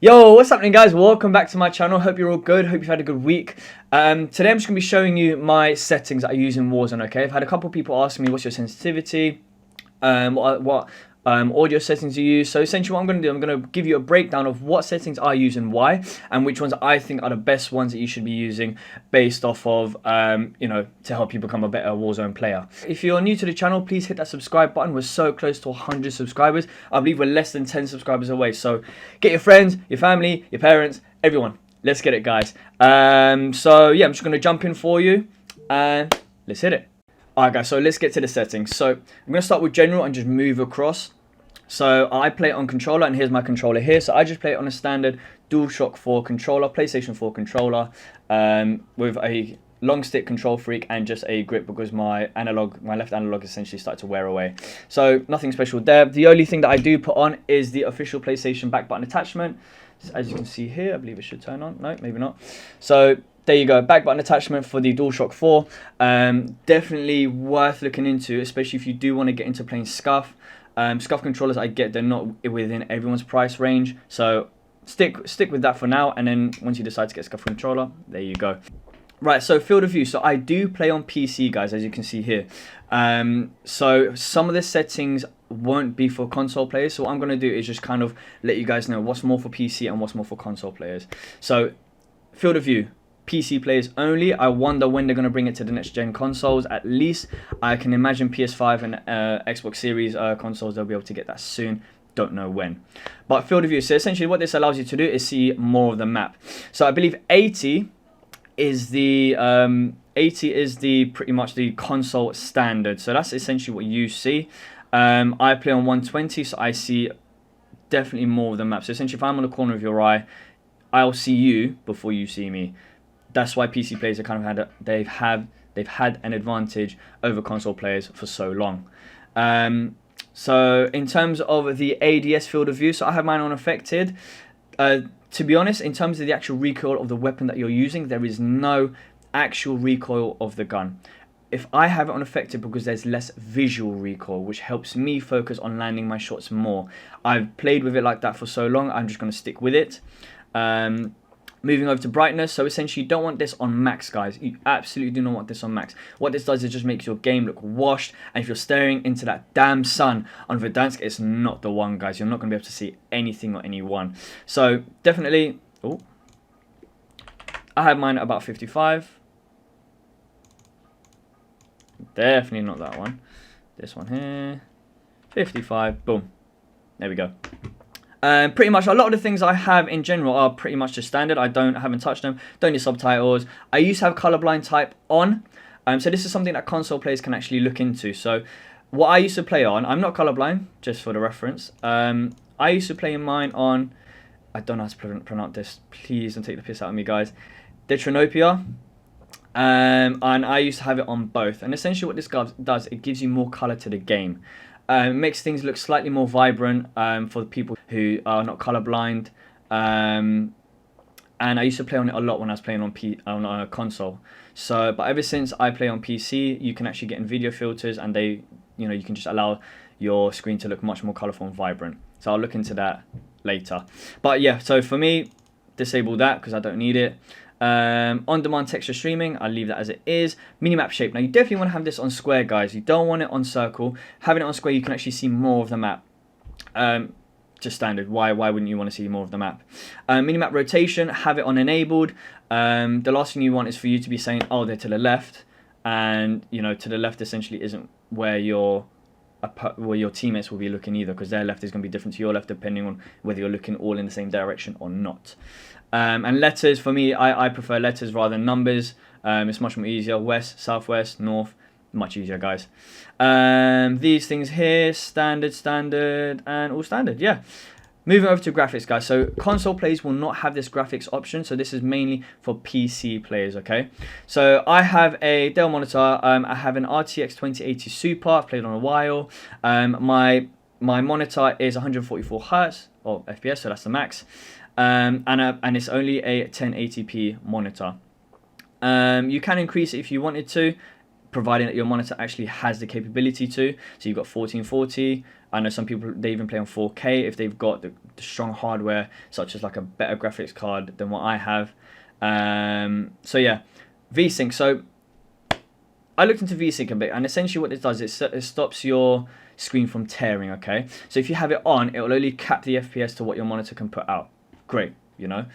Yo, what's happening, guys? Welcome back to my channel. Hope you're all good. Hope you've had a good week. Today I'm just going to be showing you my settings that I use in Warzone, okay? I've had a couple of people ask me what's your sensitivity, what audio settings you use. So essentially what I'm going to do, I'm going to give you a breakdown of what settings I use and why, and which ones I think are the best ones that you should be using based off of, to help you become a better Warzone player. If you're new to the channel, please hit that subscribe button. We're so close to 100 subscribers. I believe we're less than 10 subscribers away. So get your friends, your family, your parents, everyone. Let's get it, guys. So yeah, I'm just going to jump in for you and let's hit it. Alright guys, so let's get to the settings. So I'm going to start with general and just move across. So I play it on controller, and here's my controller here. So I just play it on a standard DualShock 4 controller, PlayStation 4 controller, with a long stick control freak and just a grip because my left analog essentially started to wear away. So nothing special there. The only thing that I do put on is the official PlayStation back button attachment. As you can see here, I believe it should turn on. No, maybe not. So there you go, back button attachment for the DualShock 4. Definitely worth looking into, especially if you do want to get into playing Scuff. Scuff controllers, I get they're not within everyone's price range, so stick with that for now, and then once you decide to get Scuff controller, there you go. Right, so field of view. So I do play on PC, guys, as you can see here. So some of the settings won't be for console players, so what I'm going to do is just kind of let you guys know what's more for PC and what's more for console players. So field of view, PC players only. I wonder when they're going to bring it to the next gen consoles. At least I can imagine PS5 and Xbox Series consoles, they'll be able to get that soon. Don't know when. But field of view, so essentially what this allows you to do is see more of the map. So I believe 80 is the pretty much the console standard. So that's essentially what you see. I play on 120, so I see definitely more of the map. So essentially if I'm on the corner of your eye, I'll see you before you see me. That's why PC players are kind of they've had an advantage over console players for so long. So in terms of the ADS field of view, so I have mine unaffected. To be honest, in terms of the actual recoil of the weapon that you're using, there is no actual recoil of the gun. If I have it unaffected because there's less visual recoil, which helps me focus on landing my shots more. I've played with it like that for so long, I'm just going to stick with it. Moving over to brightness, so essentially you don't want this on max, guys. You absolutely do not want this on max. What this does is just makes your game look washed, and if you're staring into that damn sun on Verdansk, it's not the one, guys. You're not going to be able to see anything or anyone. So definitely, I have mine at about 55. Definitely not that one. This one here, 55, boom. There we go. Pretty much a lot of the things I have in general are pretty much just standard. I haven't touched them. Don't need subtitles. I used to have colorblind type on. So this is something that console players can actually look into. So what I used to play on, I'm not colorblind, just for the reference. I used to play mine on, I don't know how to pronounce this. Please don't take the piss out of me, guys. Detronopia. And I used to have it on both. And essentially what this does, it gives you more color to the game. It makes things look slightly more vibrant for the people who are not colorblind. And I used to play on it a lot when I was playing on a console. So, but ever since I play on PC, you can actually get in video filters, and you can just allow your screen to look much more colorful and vibrant. So I'll look into that later. But yeah, so for me, disable that because I don't need it. On-demand texture streaming, I'll leave that as it is. Minimap shape. Now you definitely want to have this on square, guys. You don't want it on circle. Having it on square, you can actually see more of the map. Just standard. Why wouldn't you want to see more of the map? Minimap rotation, have it on enabled. The last thing you want is for you to be saying, oh, they're to the left, and to the left essentially isn't where your teammates will be looking either, because their left is going to be different to your left depending on whether you're looking all in the same direction or not. And letters, for me, I prefer letters rather than numbers. It's much more easier. West, southwest, north, much easier, guys. These things here, standard, and all standard, yeah. Moving over to graphics, guys. So console players will not have this graphics option. So this is mainly for PC players, okay? So I have a Dell monitor. I have an RTX 2080 Super. I've played on a while. My monitor is 144 Hertz or FPS, so that's the max. And it's only a 1080p monitor. You can increase it if you wanted to, providing that your monitor actually has the capability to. So you've got 1440, I know some people, they even play on 4K if they've got the strong hardware, such as like a better graphics card than what I have. So yeah, VSync. So I looked into VSync a bit, and essentially what it does is it stops your screen from tearing, okay? So if you have it on, it will only cap the FPS to what your monitor can put out. Great, you know?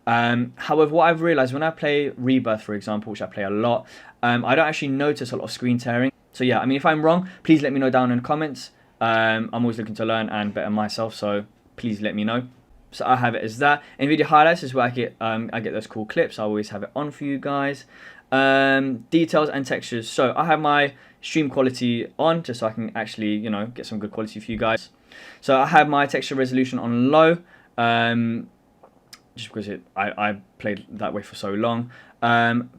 However, what I've realized when I play Rebirth, for example, which I play a lot, I don't actually notice a lot of screen tearing. So yeah, I mean, if I'm wrong, please let me know down in the comments. I'm always looking to learn and better myself, so please let me know. So I have it as that. NVIDIA highlights is where I get those cool clips. I always have it on for you guys. Details and textures. So I have my stream quality on just so I can actually, you know, get some good quality for you guys. So I have my texture resolution on low, just because I played that way for so long.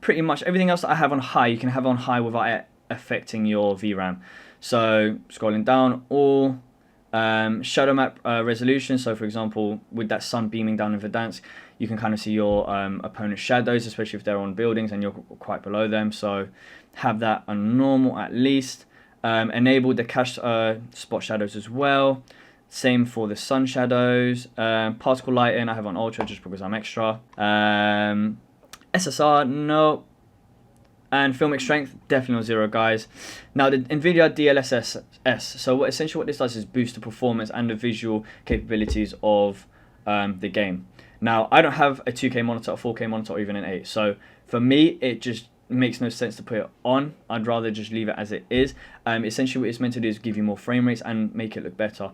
Pretty much everything else that I have on high, you can have on high without it affecting your VRAM. So scrolling down, all shadow map resolution. So for example, with that sun beaming down in Verdansk, you can kind of see your opponent's shadows, especially if they're on buildings and you're quite below them. So have that on normal at least. Enable the cache spot shadows as well. Same for the sun shadows. Particle lighting I have on ultra just because I'm extra. SSR, no. And filmic strength, definitely on 0, guys. Now, the NVIDIA DLSS. So essentially what this does is boost the performance and the visual capabilities of the game. Now, I don't have a 2K monitor, a 4K monitor, or even an 8. So for me, it just makes no sense to put it on. I'd rather just leave it as it is. Essentially what it's meant to do is give you more frame rates and make it look better.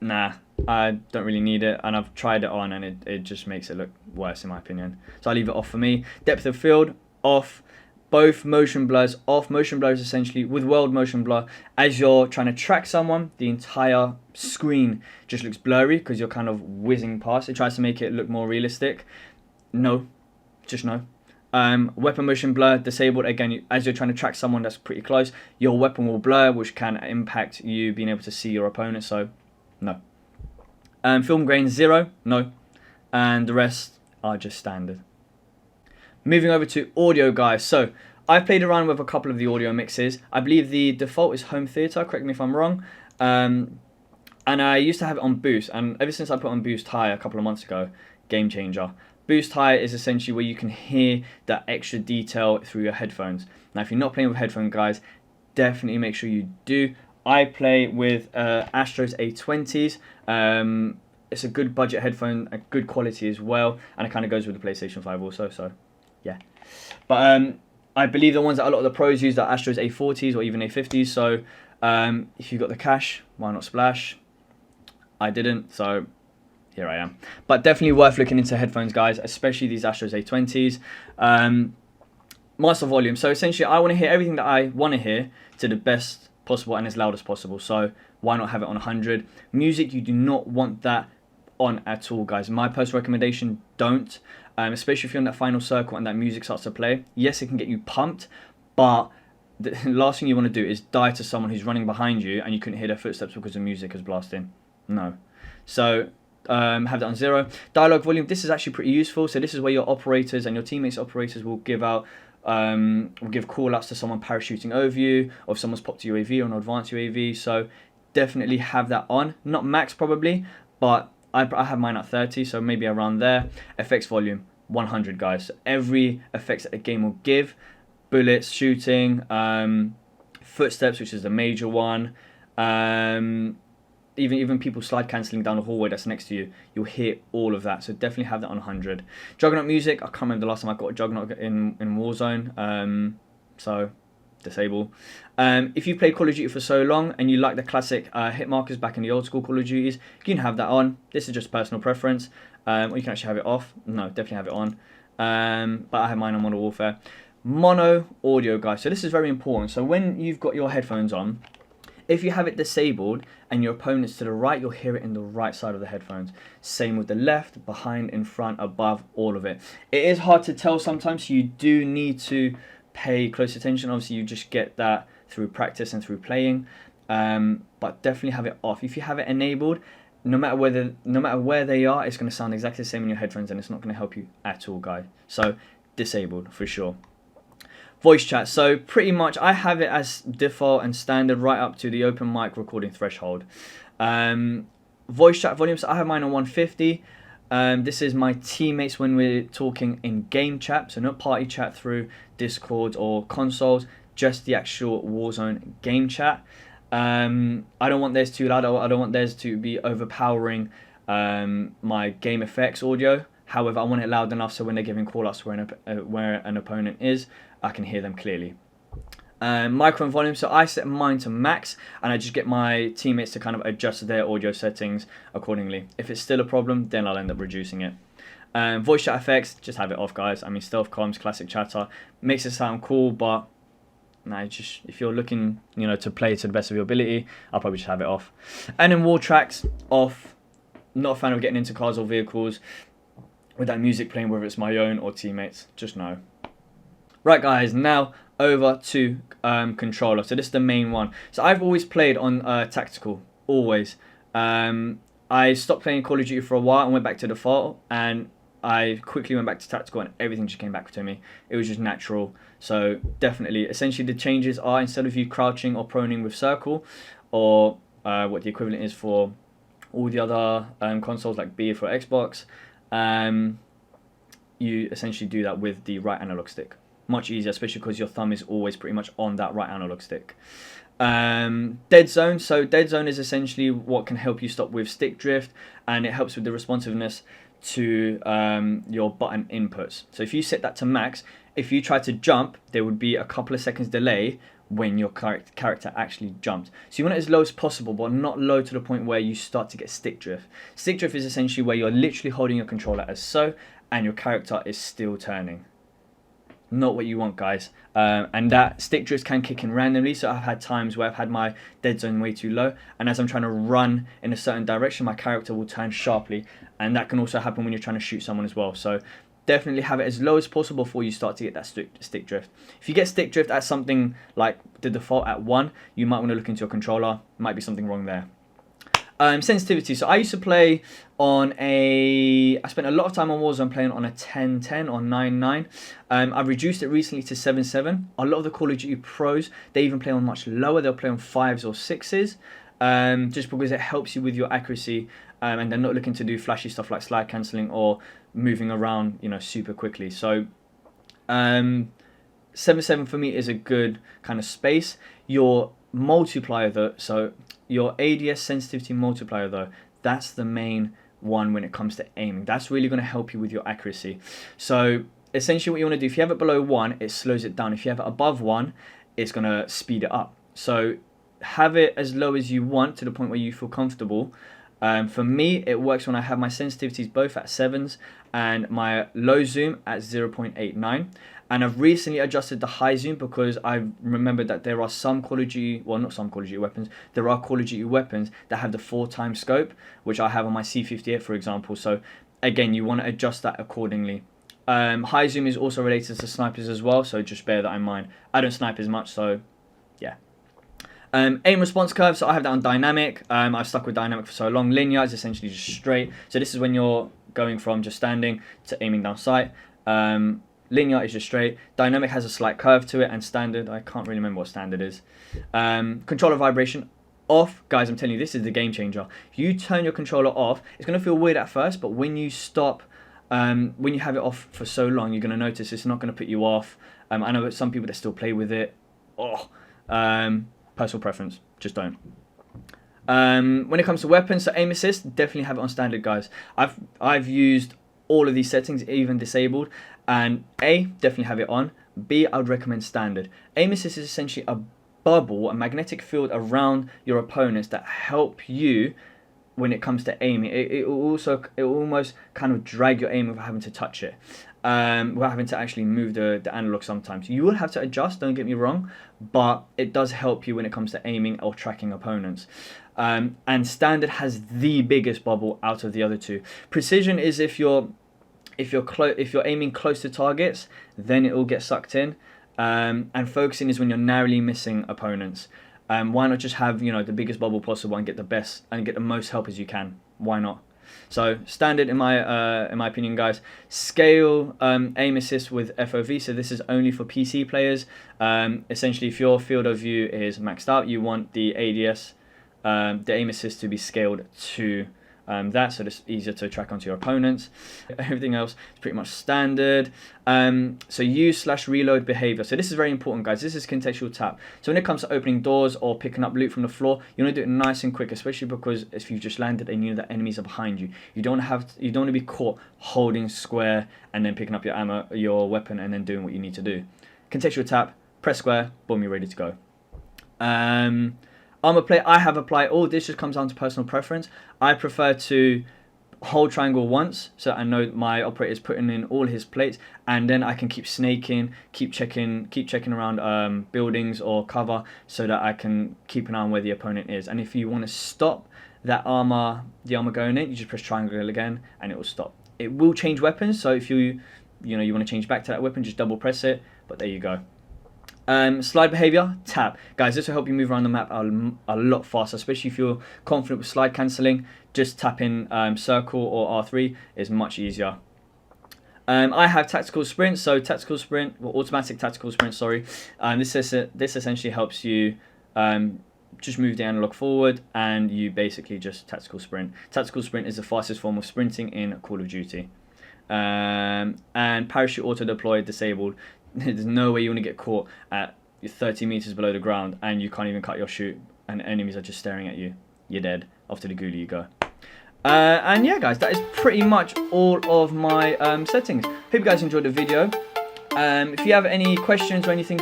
Nah, I don't really need it, and I've tried it on and it just makes it look worse in my opinion. So I leave it off for me. Depth of field, off. Both motion blurs off. Motion blur is essentially, with world motion blur, as you're trying to track someone, the entire screen just looks blurry because you're kind of whizzing past. It tries to make it look more realistic. No, just no. Weapon motion blur disabled. Again, as you're trying to track someone that's pretty close, your weapon will blur, which can impact you being able to see your opponent. So, no. Film grain 0, no. And the rest are just standard. Moving over to audio, guys. So I've played around with a couple of the audio mixes. I believe the default is home theater, correct me if I'm wrong. And I used to have it on boost, and ever since I put on boost high a couple of months ago, game changer. Boost high is essentially where you can hear that extra detail through your headphones. Now, if you're not playing with headphones, guys, definitely make sure you do. I play with Astros A20s. It's a good budget headphone, a good quality as well, and it kind of goes with the PlayStation 5 also, so yeah. But I believe the ones that a lot of the pros use are Astros A40s or even A50s, so if you've got the cash, why not splash? I didn't, so here I am. But definitely worth looking into headphones, guys, especially these Astros A20s. Master volume, so essentially I want to hear everything that I want to hear to the best possible and as loud as possible, so why not have it on 100? Music, you do not want that on at all, guys. My personal recommendation, don't. Especially if you're in that final circle and that music starts to play. Yes, it can get you pumped, but the last thing you want to do is die to someone who's running behind you and you couldn't hear their footsteps because the music is blasting. No. So have that on 0. Dialogue volume, this is actually pretty useful. So this is where your operators and your teammates operators will give out will give call outs to someone parachuting over you, or if someone's popped a UAV or an advanced UAV. So definitely have that on. Not max probably, but I have mine at 30, so maybe around there. Effects volume, 100, guys. So every effects that a game will give, bullets, shooting, footsteps, which is the major one, even people slide cancelling down the hallway that's next to you, you'll hear all of that. So definitely have that on 100. Juggernaut music, I can't remember the last time I got a Juggernaut in Warzone, so disable. If you've played Call of Duty for so long and you like the classic hit markers back in the old school Call of Duties, you can have that on. This is just personal preference, or you can actually have it off. No, definitely have it on. But I have mine on Modern Warfare. Mono audio, guys. So this is very important. So when you've got your headphones on, if you have it disabled and your opponent's to the right, you'll hear it in the right side of the headphones. Same with the left, behind, in front, above, all of it. It is hard to tell sometimes, so you do need to pay close attention. Obviously, you just get that through practice and through playing. But definitely have it off. If you have it enabled, no matter where they are, it's going to sound exactly the same in your headphones, and it's not going to help you at all, guys. So disable for sure. Voice chat. So pretty much I have it as default and standard right up to the open mic recording threshold. Voice chat volume, so I have mine on 150. This is my teammates when we're talking in game chat, so not party chat through Discord or consoles, just the actual Warzone game chat. I don't want theirs too loud. I don't want theirs to be overpowering my game effects audio. However, I want it loud enough so when they're giving call-outs where an opponent is, I can hear them clearly. Microphone volume, so I set mine to max and I just get my teammates to kind of adjust their audio settings accordingly. If it's still a problem, then I'll end up reducing it. Voice chat effects, just have it off, guys. I mean, stealth comms, classic chatter, makes it sound cool, but just if you're looking, to play to the best of your ability, I'll probably just have it off. And then wall tracks off. Not a fan of getting into cars or vehicles with that music playing, whether it's my own or teammates. Just no. Right, guys, now over to controller. So this is the main one. So I've always played on tactical, always. I stopped playing Call of Duty for a while and went back to default, and I quickly went back to tactical and everything just came back to me. It was just natural. So definitely, essentially the changes are, instead of you crouching or proning with circle, or what the equivalent is for all the other consoles like B for Xbox, you essentially do that with the right analog stick. Much easier, especially because your thumb is always pretty much on that right analog stick. Dead zone. So dead zone is essentially what can help you stop with stick drift, and it helps with the responsiveness to your button inputs. So if you set that to max, if you try to jump, there would be a couple of seconds delay when your character actually jumped. So you want it as low as possible, but not low to the point where you start to get stick drift. Stick drift is essentially where you're literally holding your controller as so, and your character is still turning. Not what you want, guys. And that stick drift can kick in randomly. So I've had times where I've had my dead zone way too low, and as I'm trying to run in a certain direction, my character will turn sharply, and that can also happen when you're trying to shoot someone as well. So definitely have it as low as possible before you start to get that stick drift. If you get stick drift at something like the default at 1, you might want to look into your controller. Might be something wrong there. Sensitivity. So I used to play on I spent a lot of time on Warzone playing on a 10-10 or 9-9. I've reduced it recently to 7-7. A lot of the Call of Duty pros, they even play on much lower. They'll play on 5s or 6s, just because it helps you with your accuracy, and they're not looking to do flashy stuff like slide cancelling or moving around, super quickly. So 7-7 for me is a good kind of space. Your multiplier though, so your ADS sensitivity multiplier though, that's the main one when it comes to aiming. That's really going to help you with your accuracy. So essentially what you want to do, if you have it below 1, it slows it down. If you have it above 1, it's going to speed it up. So have it as low as you want to the point where you feel comfortable. For me, it works when I have my sensitivities both at 7s and my low zoom at 0.89. And I've recently adjusted the high zoom because I've remembered that there are some Call of Duty, well, not some Call of Duty weapons, there are Call of Duty weapons that have the 4x scope, which I have on my C58, for example. So again, you want to adjust that accordingly. High zoom is also related to snipers as well, so just bear that in mind. I don't snipe as much, so yeah. Aim response curve, so I have that on dynamic. I've stuck with dynamic for so long. Linear is essentially just straight. So this is when you're going from just standing to aiming down sight. Linear is just straight. Dynamic has a slight curve to it, and standard, I can't really remember what standard is. Controller vibration off. Guys, I'm telling you, this is the game changer. If you turn your controller off, it's going to feel weird at first, but when you stop, when you have it off for so long, you're going to notice it's not going to put you off. I know some people that still play with it. Personal preference, just don't. When it comes to weapons, so aim assist, definitely have it on standard, guys. I've used all of these settings, even disabled, and A, definitely have it on. B, I would recommend standard. Aim assist is essentially a bubble, a magnetic field around your opponents that help you when it comes to aiming. It will almost kind of drag your aim without having to touch it, without having to actually move the analog sometimes. You will have to adjust, don't get me wrong, but it does help you when it comes to aiming or tracking opponents. And standard has the biggest bubble out of the other two. Precision is if you're aiming close to targets, then it will get sucked in. And focusing is when you're narrowly missing opponents. Why not just have the biggest bubble possible and get the best and get the most help as you can? Why not? So standard in my opinion, guys. Scale aim assist with FOV. So this is only for PC players. Essentially, if your field of view is maxed out, you want the ADS, the aim assist, to be scaled to that, so it's easier to track onto your opponents. Everything else is pretty much standard. So use/reload behavior. So this is very important, guys. This is contextual tap. So when it comes to opening doors or picking up loot from the floor, you want to do it nice and quick, especially because if you've just landed and you know that enemies are behind you, you don't want to be caught holding square and then picking up your ammo, your weapon, and then doing what you need to do. Contextual tap, press square, boom, you're ready to go. I'm a player. I have applied. All this just comes down to personal preference. I prefer to hold triangle once, so I know my operator is putting in all his plates, and then I can keep snaking, keep checking around buildings or cover, so that I can keep an eye on where the opponent is. And if you want to stop that the armor going in, you just press triangle again, and it will stop. It will change weapons, so if you want to change back to that weapon, just double press it. But there you go. Slide behavior, tap. Guys, this will help you move around the map a lot faster, especially if you're confident with slide cancelling. Just tapping circle or R3 is much easier. I have tactical sprint, so tactical sprint, or automatic tactical sprint, sorry. This essentially helps you just move the analog forward, and you basically just tactical sprint. Tactical sprint is the fastest form of sprinting in Call of Duty. And parachute auto deploy disabled. There's no way you want to get caught at 30 meters below the ground and you can't even cut your chute and enemies are just staring at you. You're dead. Off to the ghoulie you go. And yeah, guys, that is pretty much all of my settings. Hope you guys enjoyed the video. If you have any questions or anything,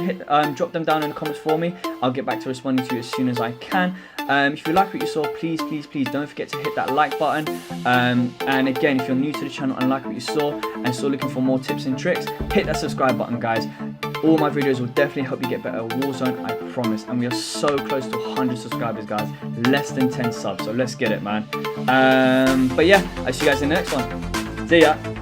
drop them down in the comments for me. I'll get back to responding to you as soon as I can. If you like what you saw, please don't forget to hit that like button. And again, if you're new to the channel and like what you saw and still looking for more tips and tricks, hit that subscribe button, guys. All my videos will definitely help you get better at Warzone, I promise. And we are so close to 100 subscribers, guys. Less than 10 subs, so let's get it, man. But yeah, I'll see you guys in the next one. See ya.